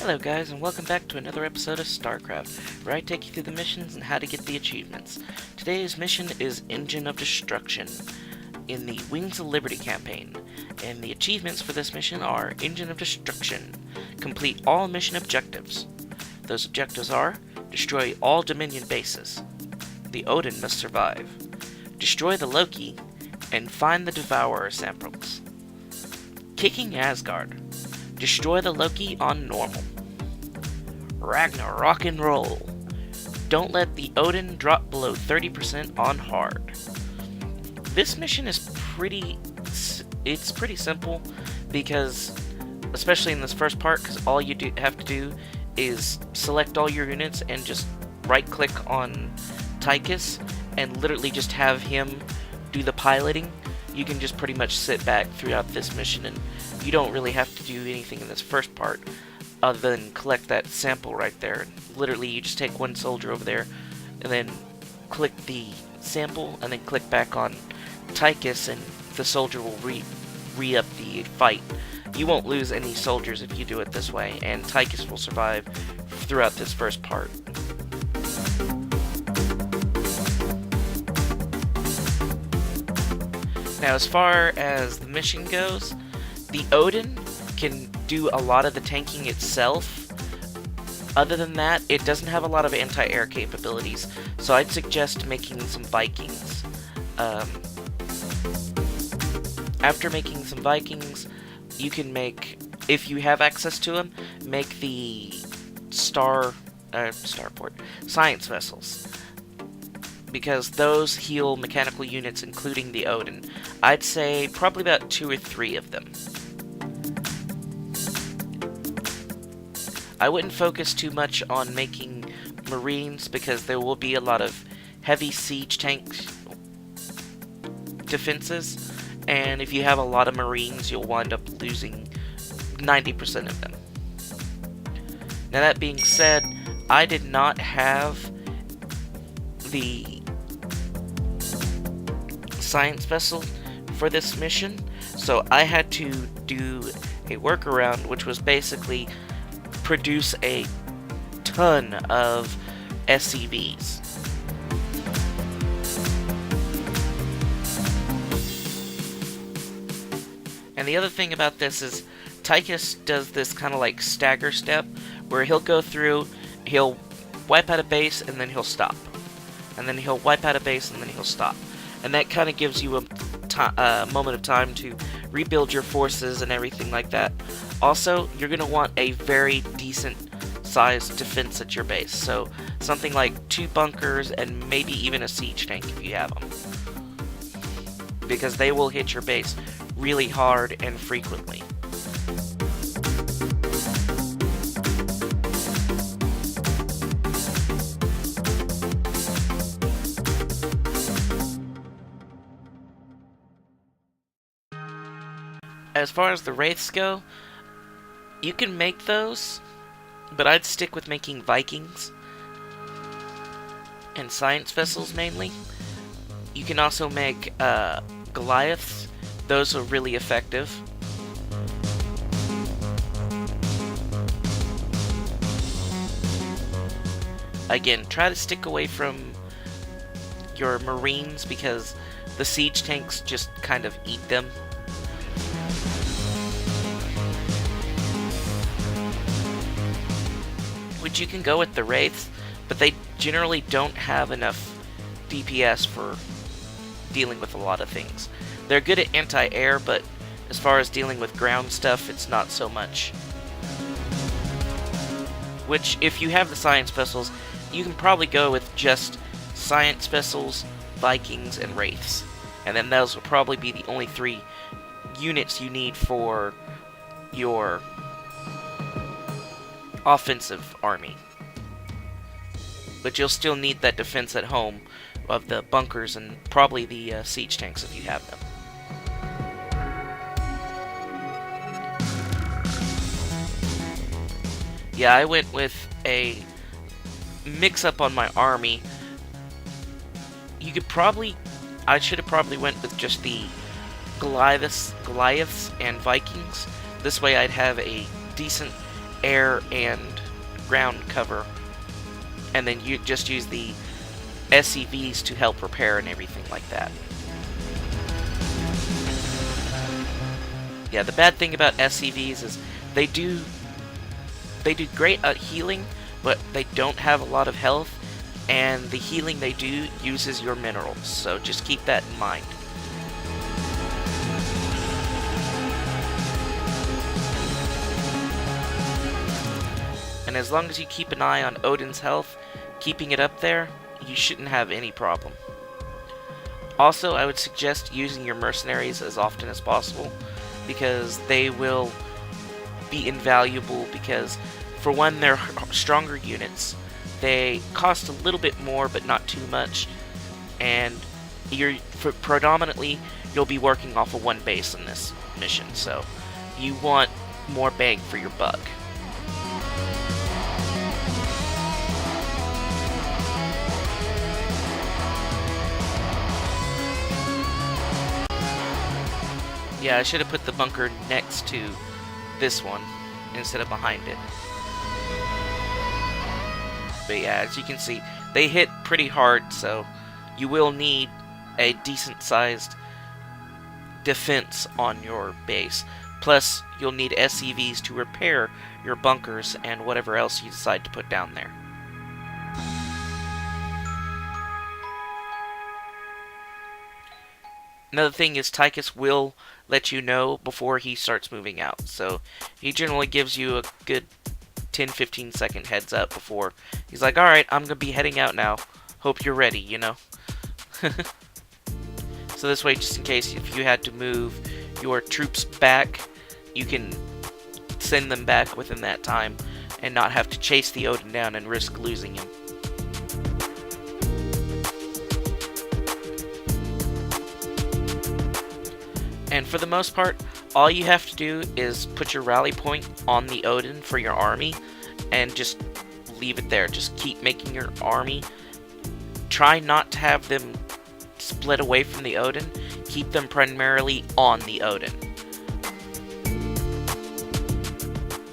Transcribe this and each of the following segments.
Hello guys, and welcome back to another episode of StarCraft, where I take you through the missions and how to get the achievements. Today's mission is Engine of Destruction in the Wings of Liberty campaign, and the achievements for this mission are Engine of Destruction, complete all mission objectives. Those objectives are, destroy all Dominion bases, the Odin must survive, destroy the Loki, and find the Devourer samples. Kicking Asgard, destroy the Loki on normal. Ragnarok rock and roll. Don't let the Odin drop below 30% on hard. This mission is pretty simple because, especially in this first part, because all you have to do is select all your units and just right click on Tychus and literally just have him do the piloting. You can just pretty much sit back throughout this mission and you don't really have to do anything in this first part other than collect that sample right there. Literally, you just take one soldier over there and then click the sample and then click back on Tychus and the soldier will re-up the fight. You won't lose any soldiers if you do it this way, and Tychus will survive throughout this first part. Now, as far as the mission goes, the Odin can do a lot of the tanking itself. Other than that, it doesn't have a lot of anti-air capabilities, so I'd suggest making some Vikings. After making some Vikings, you can make, if you have access to them, make the starport science vessels, because those heal mechanical units, including the Odin. I'd say probably about 2 or 3 of them. I wouldn't focus too much on making Marines because there will be a lot of heavy siege tank defenses, and if you have a lot of Marines, you'll wind up losing 90% of them. Now, that being said, I did not have the science vessel for this mission, so I had to do a workaround, which was basically produce a ton of SCVs. And the other thing about this is Tychus does this kind of like stagger step where he'll go through, he'll wipe out a base and then he'll stop. And then he'll wipe out a base and then he'll stop. And that kind of gives you a moment of time to rebuild your forces and everything like that. Also, you're going to want a very decent sized defense at your base. So something like 2 bunkers and maybe even a siege tank if you have them, because they will hit your base really hard and frequently. As far as the Wraiths go, you can make those, but I'd stick with making Vikings and science vessels mainly. You can also make Goliaths. Those are really effective. Again, try to stick away from your Marines because the siege tanks just kind of eat them. Which you can go with the Wraiths, but they generally don't have enough DPS for dealing with a lot of things. They're good at anti-air, but as far as dealing with ground stuff, it's not so much. Which, if you have the science vessels, you can probably go with just science vessels, Vikings, and Wraiths. And then those will probably be the only 3 units you need for your offensive army. But you'll still need that defense at home of the bunkers and probably the siege tanks if you have them. Yeah, I went with a mix-up on my army. I should have probably went with just the Goliaths and Vikings. This way I'd have a decent air and ground cover, and then you just use the SCVs to help repair and everything like that. Yeah, the bad thing about SCVs is they do great at healing, but they don't have a lot of health, and the healing they do uses your minerals, so just keep that in mind. And as long as you keep an eye on Odin's health, keeping it up there, you shouldn't have any problem. Also, I would suggest using your mercenaries as often as possible, because they will be invaluable, because for one, they're stronger units. They cost a little bit more, but not too much, and predominantly you'll be working off of one base in this mission, so you want more bang for your buck. Yeah, I should have put the bunker next to this one instead of behind it. But yeah, as you can see, they hit pretty hard, so you will need a decent-sized defense on your base. Plus, you'll need SCVs to repair your bunkers and whatever else you decide to put down there. Another thing is Tychus will let you know before he starts moving out. So he generally gives you a good 10-15 second heads up before he's like, alright, I'm going to be heading out now. Hope you're ready, you know? So this way, just in case if you had to move your troops back, you can send them back within that time and not have to chase the Odin down and risk losing him. And for the most part, all you have to do is put your rally point on the Odin for your army and just leave it there. Just keep making your army. Try not to have them split away from the Odin. Keep them primarily on the Odin.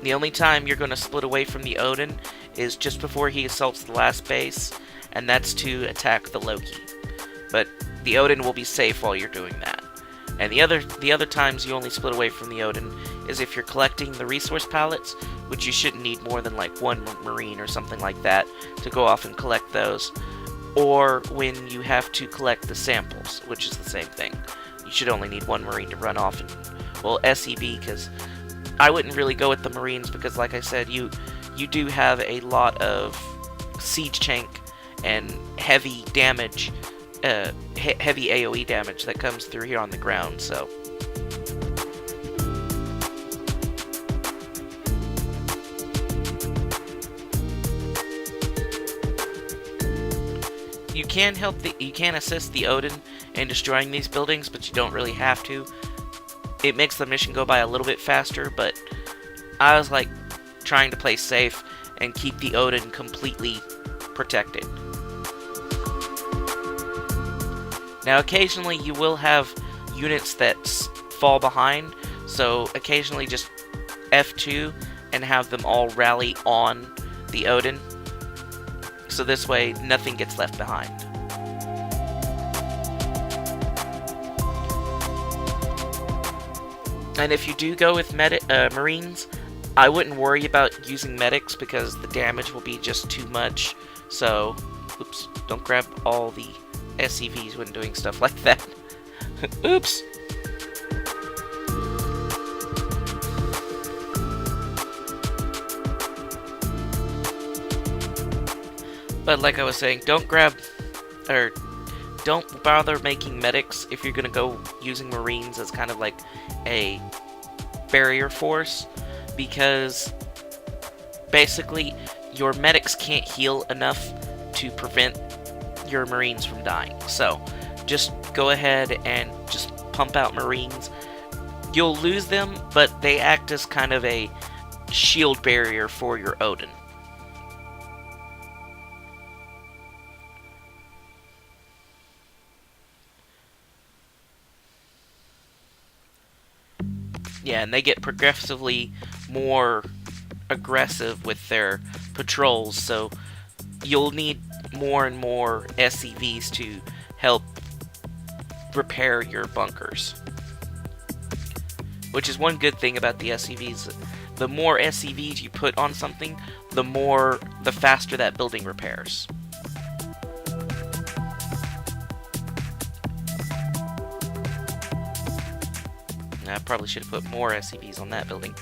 The only time you're going to split away from the Odin is just before he assaults the last base, and that's to attack the Loki. But the Odin will be safe while you're doing that. And the other times you only split away from the Odin is if you're collecting the resource pallets, which you shouldn't need more than like one marine or something like that to go off and collect those, or when you have to collect the samples, which is the same thing. You should only need one marine to run off and, well, SEB, because I wouldn't really go with the marines because, like I said, you do have a lot of siege tank and heavy damage, heavy AoE damage that comes through here on the ground, so. You can assist the Odin in destroying these buildings, but you don't really have to. It makes the mission go by a little bit faster, but I was like trying to play safe and keep the Odin completely protected. Now, occasionally you will have units that fall behind, so occasionally just F2 and have them all rally on the Odin, so this way nothing gets left behind. And if you do go with Marines, I wouldn't worry about using medics because the damage will be just too much, so, oops, don't grab all the SCVs when doing stuff like that. Oops! But like I was saying, don't bother making medics if you're gonna go using Marines as kind of like a barrier force, because basically your medics can't heal enough to prevent your Marines from dying. So just go ahead and just pump out Marines. You'll lose them, but they act as kind of a shield barrier for your Odin. Yeah, and they get progressively more aggressive with their patrols, so you'll need more and more SCVs to help repair your bunkers. Which is one good thing about the SCVs. The more SCVs you put on something, the faster that building repairs. I probably should have put more SCVs on that building.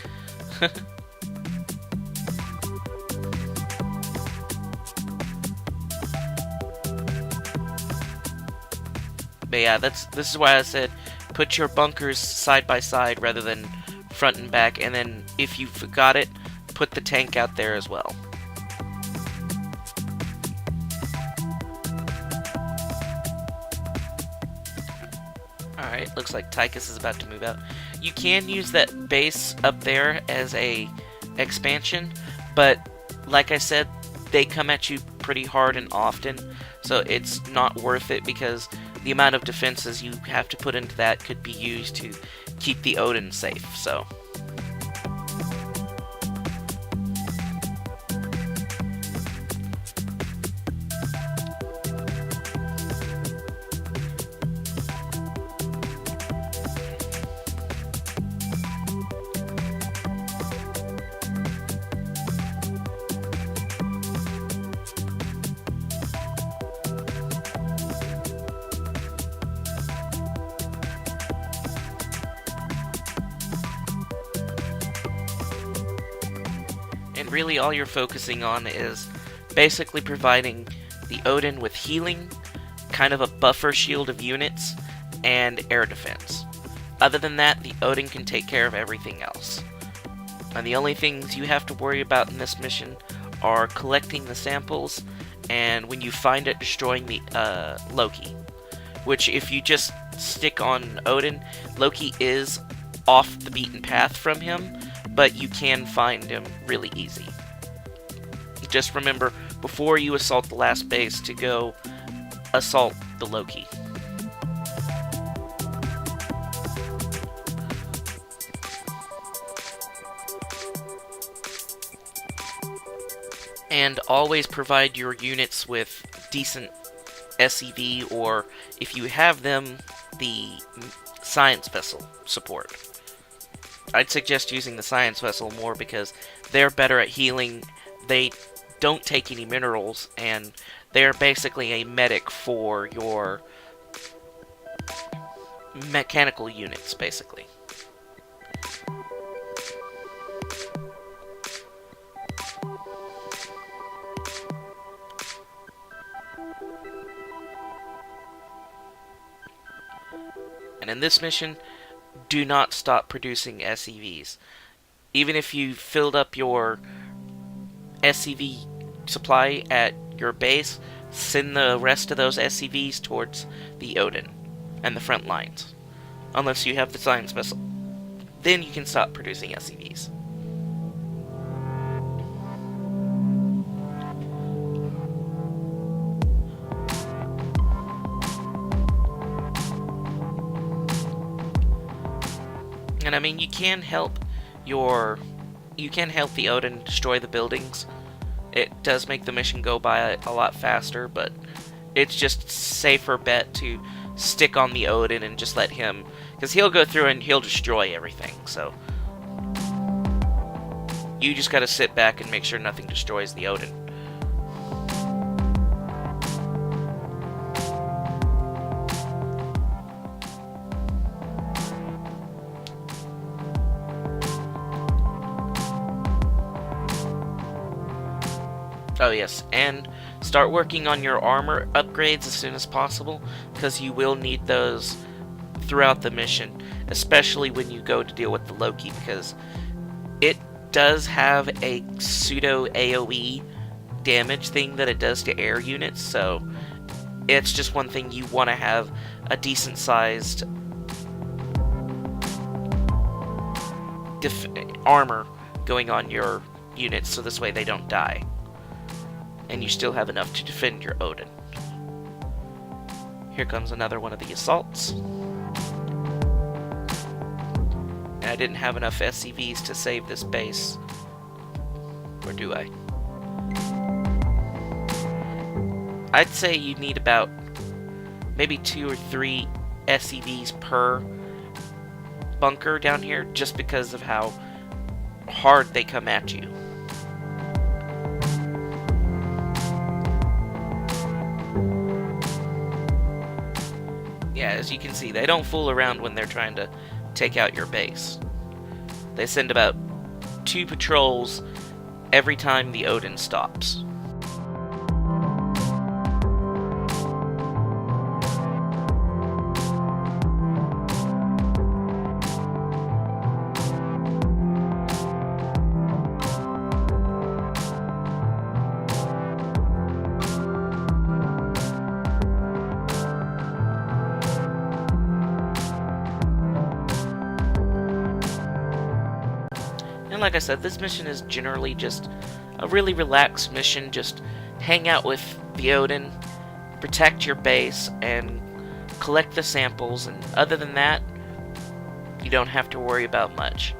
But yeah, this is why I said put your bunkers side by side rather than front and back, and then if you forgot it, put the tank out there as well. Alright, looks like Tychus is about to move out. You can use that base up there as a expansion, but like I said, they come at you pretty hard and often, so it's not worth it because the amount of defenses you have to put into that could be used to keep the Odin safe, so. And really all you're focusing on is basically providing the Odin with healing, kind of a buffer shield of units, and air defense. Other than that, the Odin can take care of everything else. And the only things you have to worry about in this mission are collecting the samples, and when you find it, destroying the Loki. Which, if you just stick on Odin, Loki is off the beaten path from him, but you can find him really easy. Just remember, before you assault the last base, to go assault the Loki. And always provide your units with decent SCV, or if you have them, the science vessel support. I'd suggest using the science vessel more because they're better at healing, they don't take any minerals, and they're basically a medic for your mechanical units, basically. And in this mission, do not stop producing SCVs. Even if you filled up your SCV supply at your base, send the rest of those SCVs towards the Odin and the front lines. Unless you have the science vessel. Then you can stop producing SCVs. And I mean, you can help the Odin destroy the buildings. It does make the mission go by a lot faster, but it's just safer bet to stick on the Odin and just let him, because he'll go through and he'll destroy everything, so you just gotta sit back and make sure nothing destroys the Odin. Oh yes, and start working on your armor upgrades as soon as possible, because you will need those throughout the mission, especially when you go to deal with the Loki, because it does have a pseudo AoE damage thing that it does to air units, so it's just one thing you want to have a decent sized armor going on your units, so this way they don't die. And you still have enough to defend your Odin. Here comes another one of the assaults. And I didn't have enough SCVs to save this base. Or do I? I'd say you need about maybe 2 or 3 SCVs per bunker down here, just because of how hard they come at you. Yeah, as you can see, they don't fool around when they're trying to take out your base. They send about 2 patrols every time the Odin stops. And like I said, this mission is generally just a really relaxed mission. Just hang out with the Odin, protect your base, and collect the samples. And other than that, you don't have to worry about much.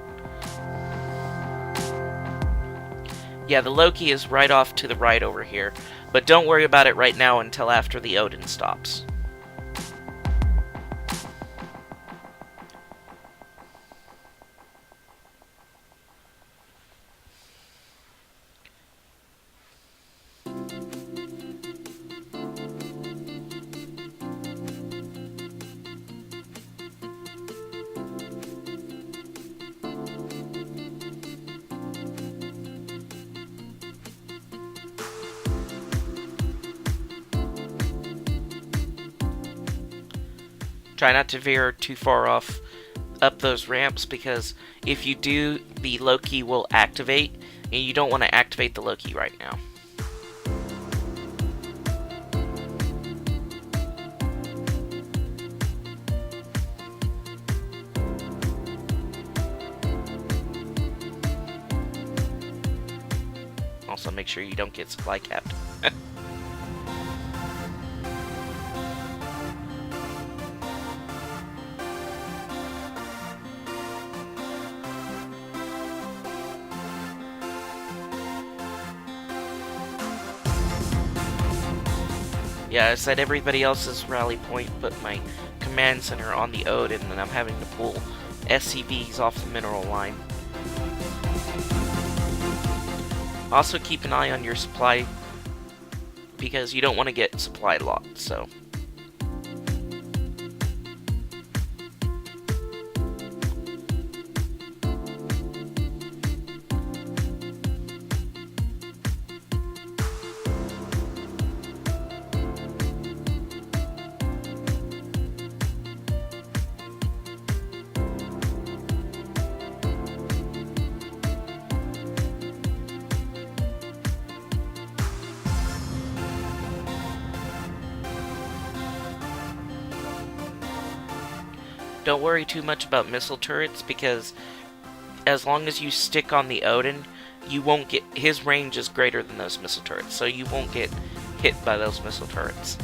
Yeah, the Loki is right off to the right over here, but don't worry about it right now until after the Odin stops. Try not to veer too far off up those ramps, because if you do, the Loki will activate, and you don't want to activate the Loki right now. Also, make sure you don't get supply capped. Yeah, I said everybody else's rally point, but my command center on the Odin, and I'm having to pull SCVs off the mineral line. Also keep an eye on your supply, because you don't want to get supply locked, so. Don't worry too much about missile turrets, because as long as you stick on the Odin, you won't get, his range is greater than those missile turrets, so you won't get hit by those missile turrets.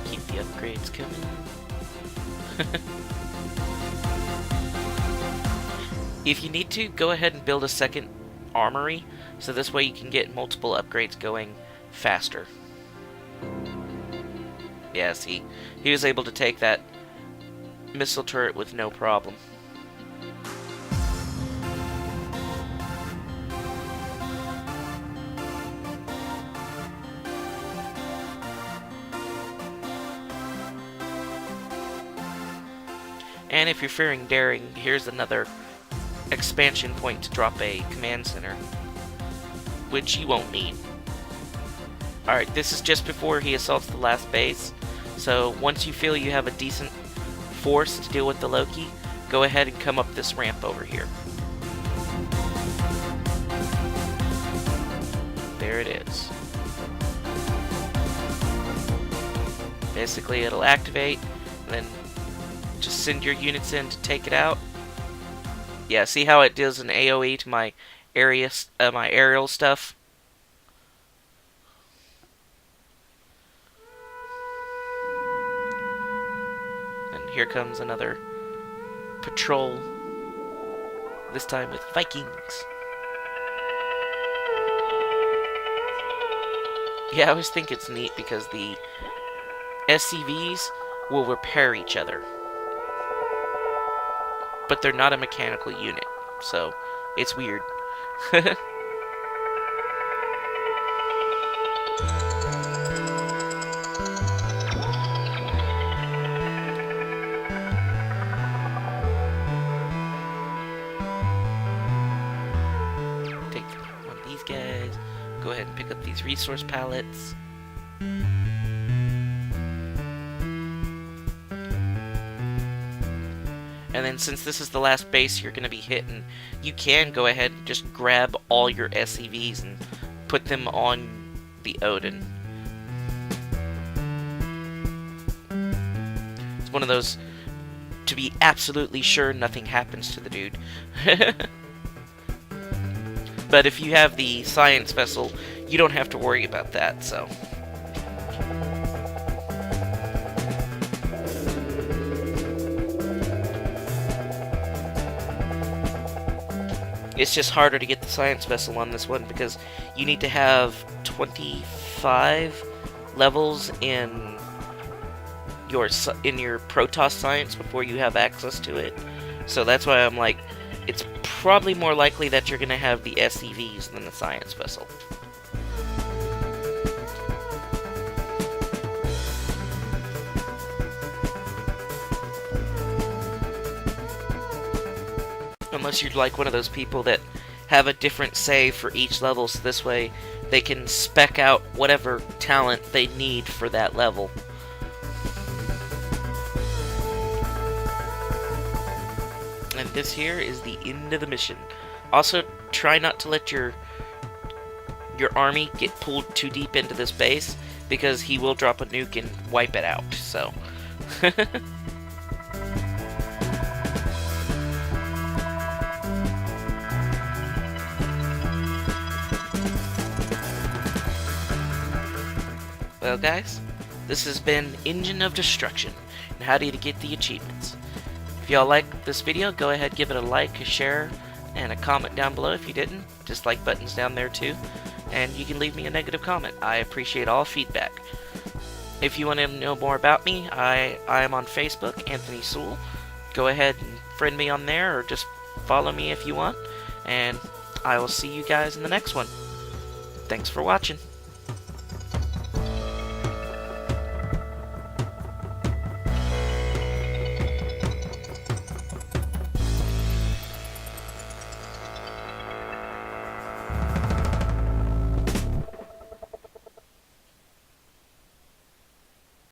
Keep the upgrades coming. If you need to, go ahead and build a second armory, so this way you can get multiple upgrades going faster. Yeah, see, he was able to take that missile turret with no problem. And if you're fearing daring, here's another expansion point to drop a command center, which you won't need. Alright, this is just before he assaults the last base, so once you feel you have a decent force to deal with the Loki, go ahead and come up this ramp over here. There it is. Basically, it'll activate, and then just send your units in to take it out. Yeah, see how it does an AoE to my my aerial stuff? And here comes another patrol. This time with Vikings. Yeah, I always think it's neat because the SCVs will repair each other. But they're not a mechanical unit, so it's weird. Take one of these guys, go ahead and pick up these resource pallets. And then since this is the last base you're going to be hitting, you can go ahead and just grab all your SCVs and put them on the Odin. It's one of those to be absolutely sure nothing happens to the dude. But if you have the science vessel, you don't have to worry about that, so... It's just harder to get the science vessel on this one because you need to have 25 levels in your Protoss science before you have access to it. So that's why I'm like, it's probably more likely that you're going to have the SCVs than the science vessel. Unless you're like one of those people that have a different save for each level, so this way they can spec out whatever talent they need for that level. And this here is the end of the mission. Also, try not to let your army get pulled too deep into this base, because he will drop a nuke and wipe it out, so... Well guys, this has been Engine of Destruction, and how do you get the achievements. If y'all liked this video, go ahead, give it a like, a share, and a comment down below. If you didn't, dislike button's down there too, and you can leave me a negative comment. I appreciate all feedback. If you want to know more about me, I am on Facebook, Anthony Sewell. Go ahead and friend me on there, or just follow me if you want, and I will see you guys in the next one. Thanks for watching.